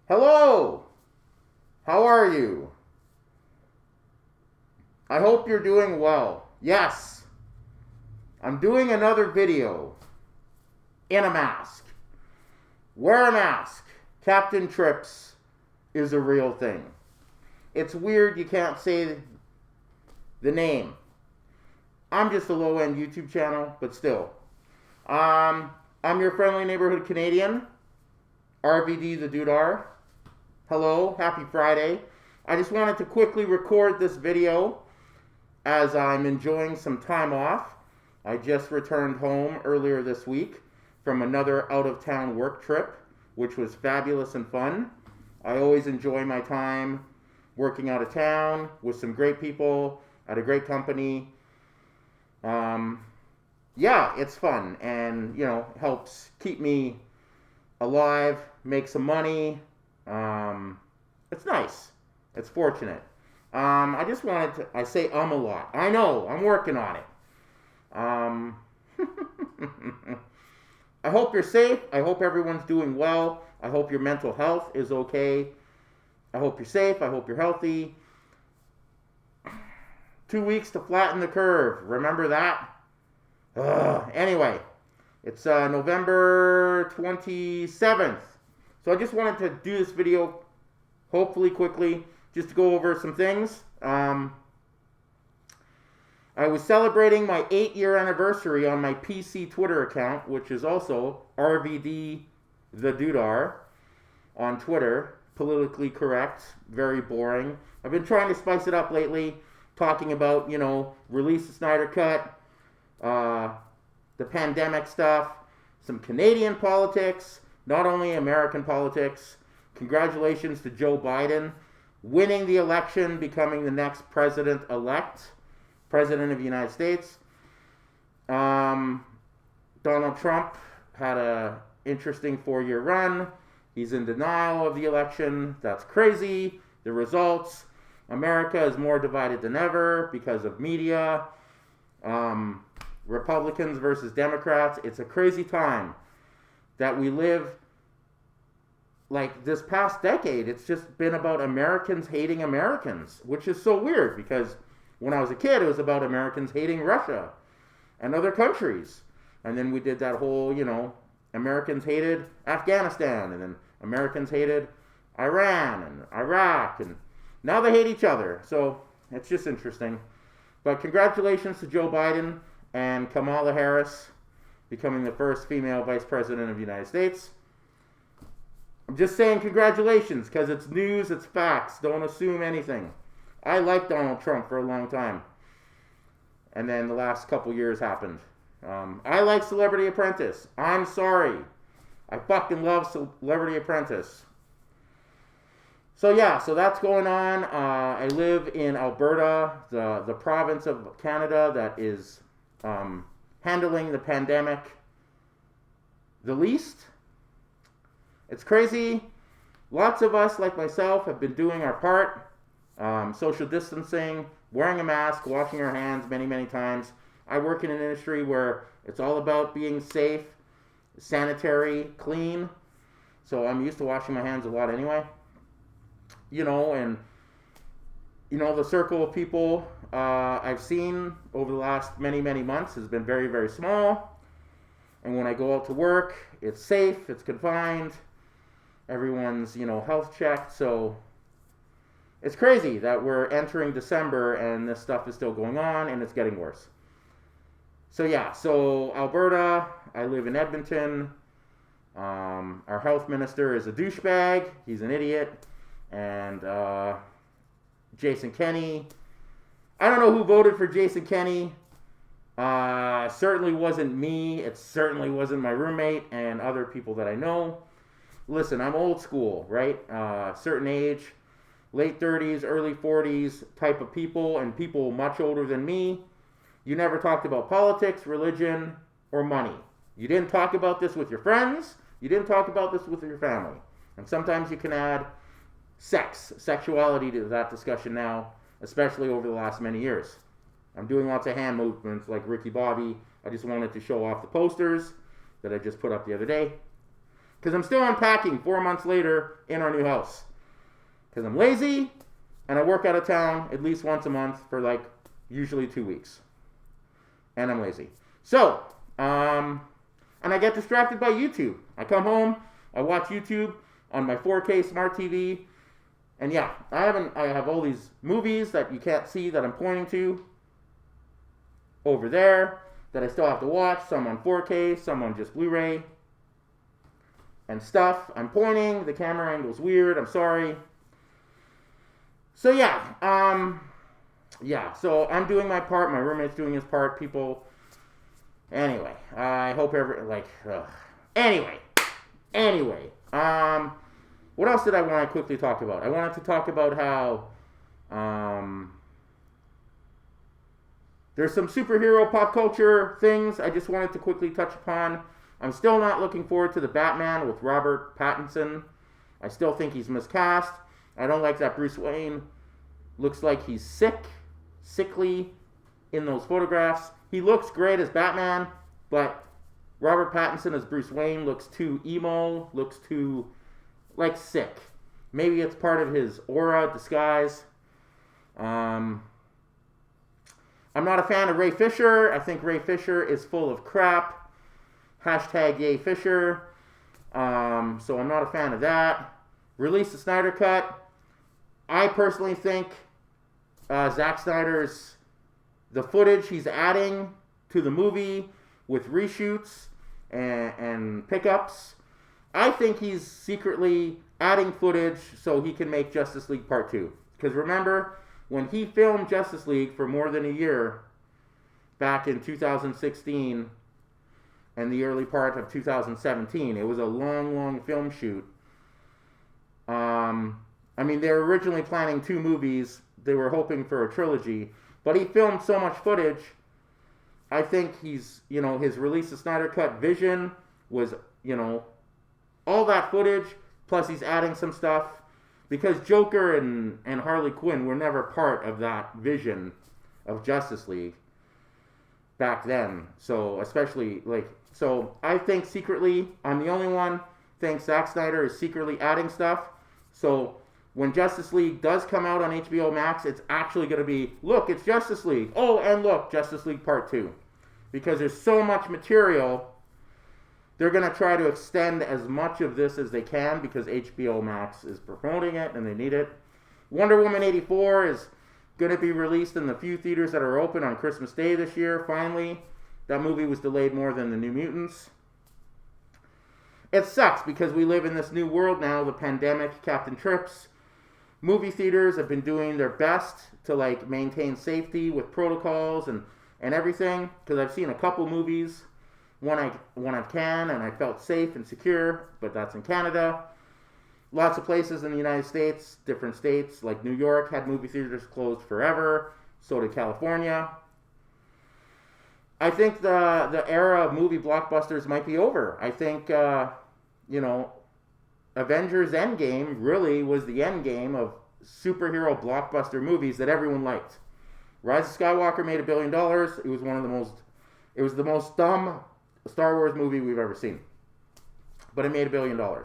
Hello! How are you? I hope you're doing well. Yes, I'm doing another video in a mask. Wear a mask. Captain Trips is a real thing. It's weird you can't say the name. I'm just a low-end YouTube channel, but still. I'm your friendly neighborhood Canadian, RVD the Dudar. Hello, happy Friday. I just wanted to quickly record this video as I'm enjoying some time off. I just returned home earlier this week from another out-of-town work trip, which was fabulous and fun. I always enjoy my time working out of town with some great people at a great company. Yeah, it's fun and, helps keep me alive, make some money. It's nice. It's fortunate. I just wanted to, I say a lot. I know, I'm working on it. I hope you're safe. I hope everyone's doing well. I hope your mental health is okay. I hope you're safe. I hope you're healthy. 2 weeks to flatten the curve. Remember that? Anyway, it's November 27th. So I just wanted to do this video, hopefully quickly, just to go over some things. I was celebrating my 8-year anniversary on my PC Twitter account, which is also RVD the Dudar on Twitter. Politically correct, very boring. I've been trying to spice it up lately, talking about, release the Snyder Cut, the pandemic stuff, some Canadian politics, not only American politics. Congratulations to Joe Biden winning the election, becoming the next president-elect, President of the United States. Donald Trump had an interesting 4-year run. He's in denial of the election. That's crazy. The results. America is more divided than ever because of media. Republicans versus Democrats. It's a crazy time that we live. Like this past decade, it's just been about Americans hating Americans, which is so weird because when I was a kid, it was about Americans hating Russia and other countries. And then we did that whole, Americans hated Afghanistan, and then Americans hated Iran and Iraq, and now they hate each other. So it's just interesting. But congratulations to Joe Biden and Kamala Harris becoming the first female vice president of the United States. I'm just saying congratulations because it's news, it's facts. Don't assume anything. I liked Donald Trump for a long time. And then the last couple years happened. I like Celebrity Apprentice. I'm sorry. I fucking love Celebrity Apprentice. So that's going on. I live in Alberta, the province of Canada that is handling the pandemic the least. It's crazy. Lots of us, like myself, have been doing our part. Social distancing, wearing a mask, washing our hands many, many times. I work in an industry where it's all about being safe, sanitary, clean. So I'm used to washing my hands a lot anyway. And the circle of people I've seen over the last many, many months has been very, very small. And when I go out to work, it's safe, it's confined. Everyone's, health checked. So it's crazy that we're entering December and this stuff is still going on and it's getting worse. So Alberta, I live in Edmonton. Our health minister is a douchebag. He's an idiot. And Jason Kenney. I don't know who voted for Jason Kenney. Certainly wasn't me. It certainly wasn't my roommate and other people that I know. Listen, I'm old school, right? Certain age, late 30s, early 40s type of people, and people much older than me. You never talked about politics, religion, or money. You didn't talk about this with your friends. You didn't talk about this with your family. And sometimes you can add sexuality to that discussion now, especially over the last many years. I'm doing lots of hand movements like Ricky Bobby. I just wanted to show off the posters that I just put up the other day. Because I'm still unpacking 4 months later in our new house. Because I'm lazy, and I work out of town at least once a month for like usually 2 weeks. And I'm lazy. So, and I get distracted by YouTube. I come home, I watch YouTube on my 4K smart TV, and yeah, I have all these movies that you can't see that I'm pointing to over there that I still have to watch, some on 4K, some on just Blu-ray and stuff. I'm pointing, the camera angle's weird, I'm sorry. So yeah, so I'm doing my part, my roommate's doing his part, people. Anyway, I hope Anyway, what else did I want to quickly talk about? I wanted to talk about how, there's some superhero pop culture things I just wanted to quickly touch upon. I'm still not looking forward to the Batman with Robert Pattinson. I still think he's miscast. I don't like that Bruce Wayne looks like he's sickly in those photographs. He looks great as Batman, but Robert Pattinson as Bruce Wayne looks too emo, looks too, like, sick. Maybe it's part of his aura disguise. I'm not a fan of Ray Fisher. I think Ray Fisher is full of crap. Hashtag yay Fisher. So I'm not a fan of that. Release the Snyder Cut. I personally think Zack Snyder's, the footage he's adding to the movie with reshoots and pickups, I think he's secretly adding footage so he can make Justice League Part 2. Because remember, when he filmed Justice League for more than a year, back in 2016 and the early part of 2017, it was a long film shoot. I mean, they were originally planning 2 movies. They were hoping for a trilogy. But he filmed so much footage, I think he's, his Release the Snyder Cut vision was, all that footage, plus he's adding some stuff. Because Joker and Harley Quinn were never part of that vision of Justice League back then. So, especially, so I think secretly, I'm the only one thinks Zack Snyder is secretly adding stuff. So, when Justice League does come out on HBO Max, it's actually going to be, look, it's Justice League. Oh, and look, Justice League Part 2. Because there's so much material, they're going to try to extend as much of this as they can because HBO Max is promoting it and they need it. Wonder Woman 84 is going to be released in the few theaters that are open on Christmas Day this year, finally. That movie was delayed more than the New Mutants. It sucks because we live in this new world now, the pandemic, Captain Trips. Movie theaters have been doing their best to maintain safety with protocols and everything, because I've seen a couple movies. One I can, and I felt safe and secure, but that's in Canada. Lots of places in the United States, different states, like New York, had movie theaters closed forever. So did California. I think the era of movie blockbusters might be over. I think, Avengers Endgame really was the endgame of superhero blockbuster movies that everyone liked. Rise of Skywalker made $1 billion. It was the most dumb Star Wars movie we've ever seen. But it made $1 billion. And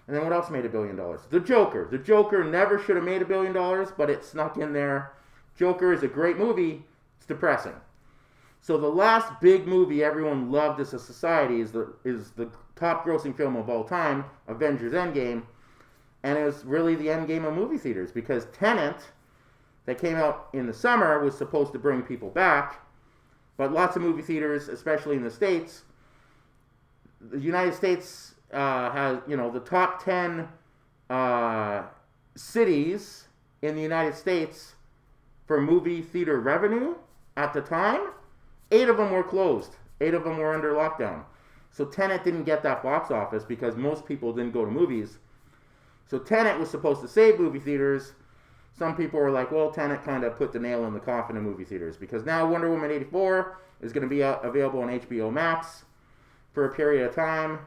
then what else made $1 billion? The Joker. The Joker never should have made $1 billion, but it snuck in there. Joker is a great movie. It's depressing. So the last big movie everyone loved as a society is the top grossing film of all time, Avengers Endgame. And it was really the endgame of movie theaters because Tenet, that came out in the summer, was supposed to bring people back. But lots of movie theaters, especially in the States, the United States has, the top 10 cities in the United States for movie theater revenue at the time, 8 of them were closed. 8 of them were under lockdown. So Tenet didn't get that box office because most people didn't go to movies. So Tenet was supposed to save movie theaters. Some people were like, well, Tenet kind of put the nail in the coffin of movie theaters because now Wonder Woman 84 is going to be available on HBO Max for a period of time.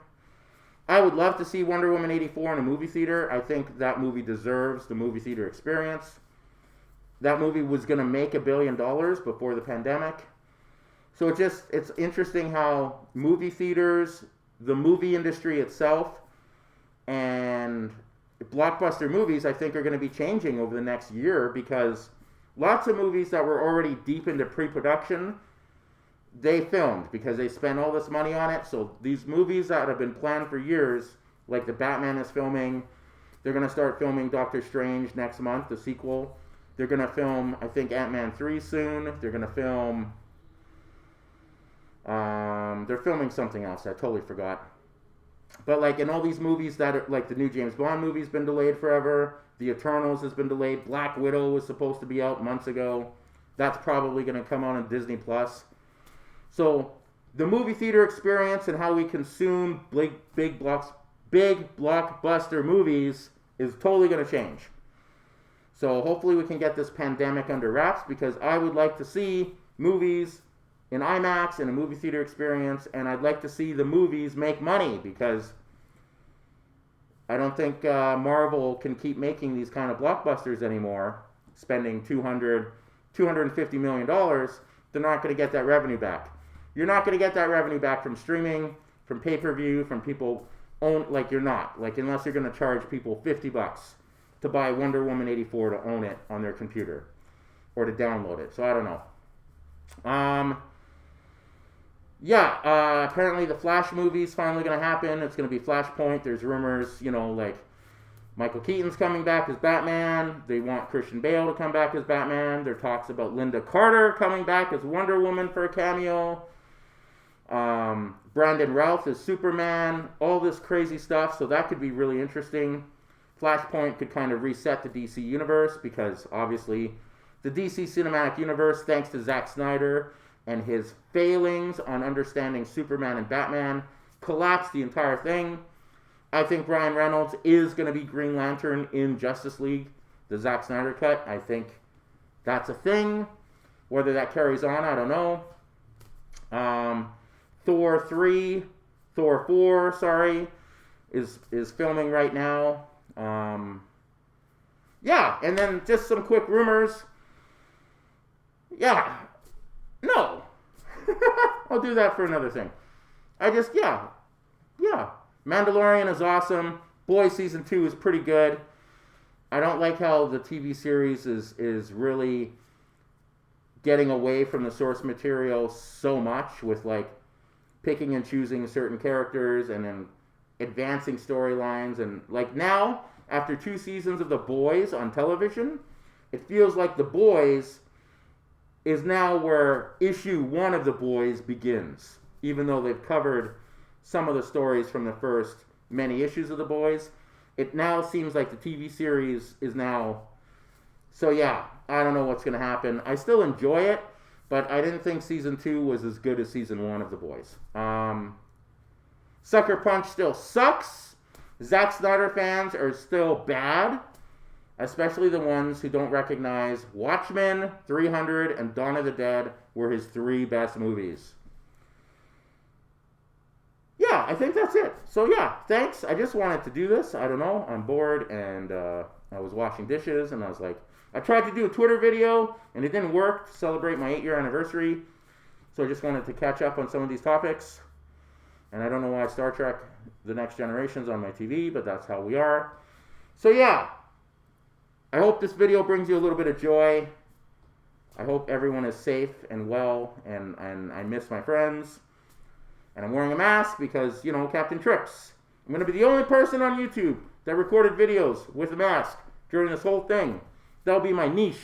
I would love to see Wonder Woman 84 in a movie theater. I think that movie deserves the movie theater experience. That movie was going to make $1 billion before the pandemic. So it's interesting how movie theaters the movie industry itself and blockbuster movies, I think, are going to be changing over the next year, because lots of movies that were already deep into pre-production, they filmed because they spent all this money on it. So these movies that have been planned for years, like the Batman is filming, they're going to start filming Doctor Strange next month, the sequel. They're going to film, I think, Ant-Man 3 soon. They're going to film... they're filming something else. I totally forgot. But, like, in all these movies that are... Like, the new James Bond movie's been delayed forever. The Eternals has been delayed. Black Widow was supposed to be out months ago. That's probably going to come out on Disney+. So, the movie theater experience and how we consume big blockbuster movies is totally going to change. So hopefully we can get this pandemic under wraps, because I would like to see movies in IMAX and a movie theater experience, and I'd like to see the movies make money, because I don't think Marvel can keep making these kind of blockbusters anymore, spending $250 million. They're not going to get that revenue back. You're not going to get that revenue back from streaming, from pay-per-view, from people you're not. Like, unless you're going to charge people $50 to buy Wonder Woman 84 to own it on their computer or to download it. So I don't know. Apparently the Flash movie's finally going to happen. It's going to be Flashpoint. There's rumors, like Michael Keaton's coming back as Batman. They want Christian Bale to come back as Batman. There are talks about Linda Carter coming back as Wonder Woman for a cameo. Brandon Routh is Superman. All this crazy stuff. So that could be really interesting. Flashpoint could kind of reset the DC universe, because obviously the DC cinematic universe, thanks to Zack Snyder and his failings on understanding Superman and Batman, collapsed the entire thing. I think Ryan Reynolds is going to be Green Lantern in Justice League, the Zack Snyder cut. I think that's a thing. Whether that carries on, I don't know. Thor 4, is filming right now. And then just some quick rumors. No. I'll do that for another thing. Mandalorian is awesome. Boys Season 2 is pretty good. I don't like how the TV series is really getting away from the source material so much, with like picking and choosing certain characters and then advancing storylines. And like now, after 2 seasons of The Boys on television, it feels like The Boys is now where issue 1 of The Boys begins, even though they've covered some of the stories from the first many issues of The Boys. It now seems like the TV series is now... So yeah, I don't know what's going to happen. I still enjoy it, but I didn't think Season 2 was as good as Season 1 of The Boys. Sucker Punch still sucks. Zack Snyder fans are still bad, especially the ones who don't recognize Watchmen, 300, and Dawn of the Dead were his 3 best movies. Yeah, I think that's it. So yeah, thanks. I just wanted to do this. I don't know. I'm bored, and I was washing dishes, and I was like, I tried to do a Twitter video, and it didn't work to celebrate my 8-year anniversary. So I just wanted to catch up on some of these topics. And I don't know why Star Trek The Next Generation's on my TV, but that's how we are. So yeah, I hope this video brings you a little bit of joy. I hope everyone is safe and well, and I miss my friends. And I'm wearing a mask because, Captain Trips. I'm going to be the only person on YouTube that recorded videos with a mask during this whole thing. That'll be my niche.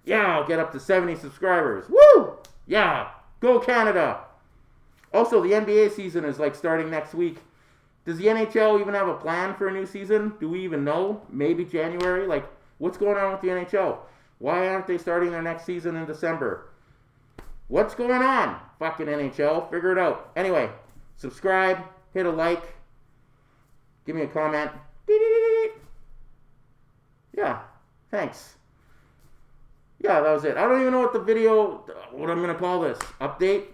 Yeah, I'll get up to 70 subscribers. Woo! Yeah, go Canada! Also, the NBA season is starting next week. Does the NHL even have a plan for a new season? Do we even know? Maybe January? What's going on with the NHL? Why aren't they starting their next season in December? What's going on? Fucking NHL. Figure it out. Anyway, subscribe, hit a like, give me a comment. Yeah, thanks. Yeah, that was it. I don't even know what I'm going to call this. Update?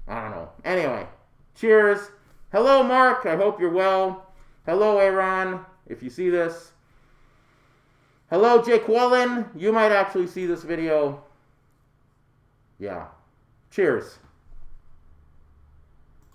I don't know. Anyway, cheers. Hello, Mark. I hope you're well. Hello, Aaron, if you see this. Hello, Jake Wallen. You might actually see this video. Yeah. Cheers.